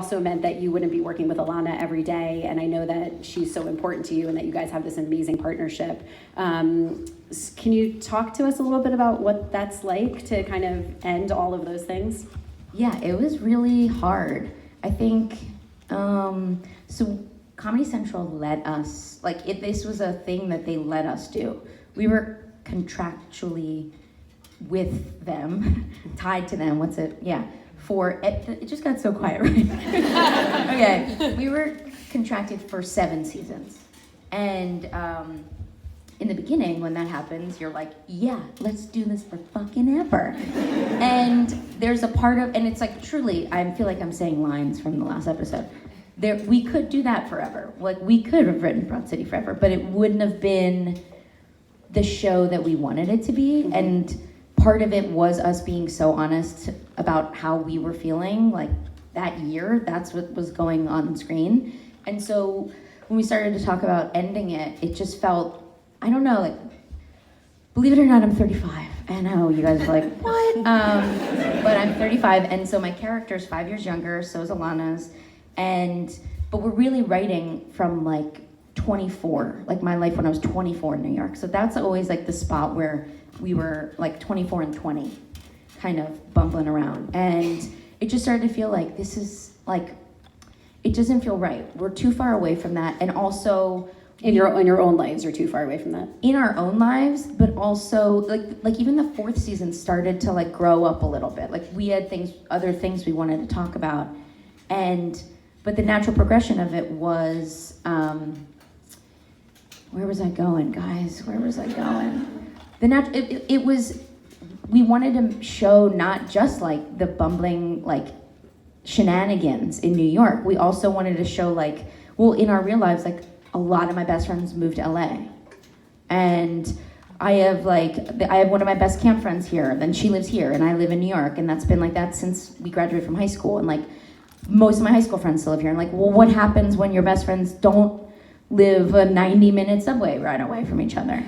also meant that you wouldn't be working with Alana every day, and I know that she's so important to you and that you guys have this amazing partnership. Can you talk to us a little bit about what that's like to kind of end all of those things? Yeah, it was really hard. I think, so Comedy Central let us, this was a thing that they let us do. We were contractually with them, tied to them, it just got so quiet, right? Okay, we were contracted for 7 seasons. And in the beginning, when that happens, you're like, yeah, let's do this for fucking ever. And there's a part of, and it's like, truly, I feel like I'm saying lines from the last episode. We could do that forever. Like, we could have written Broad City forever, but it wouldn't have been the show that we wanted it to be. Mm-hmm. And part of it was us being so honest about how we were feeling, like, that year. That's what was going on screen. And so when we started to talk about ending it, it just felt, I don't know, like, believe it or not, I'm 35. I know you guys are like, what? But I'm 35, and so my character's 5 years younger, so is Alana's. But we're really writing from like 24, like my life when I was 24 in New York. So that's always like the spot where we were like 24 and 20, kind of bumbling around. And it just started to feel like this is like, it doesn't feel right. We're too far away from that. And also, in your own lives, you're too far away from that. In our own lives, but also like even the 4th season started to like grow up a little bit. Like we had other things we wanted to talk about. But the natural progression of it was, where was I going, guys? Where was I going? It was, we wanted to show not just like the bumbling like shenanigans in New York. We also wanted to show like, well, in our real lives, like a lot of my best friends moved to LA. And I have one of my best camp friends here, then she lives here, and I live in New York, and that's been like that since we graduated from high school. And like, most of my high school friends still live here. And like, well, what happens when your best friends don't live a 90-minute subway ride away from each other?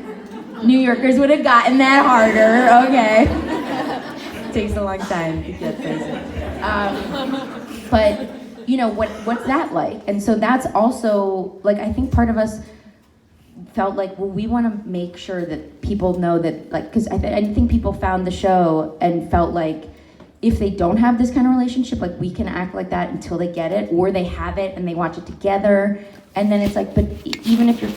New Yorkers would have gotten that harder, okay. Takes a long time to get places. But, you know, what's that like? And so that's also, like, I think part of us felt like, well, we want to make sure that people know that, like, because I think people found the show and felt like, if they don't have this kind of relationship, like we can act like that until they get it, or they have it and they watch it together. And then it's like, but even if you're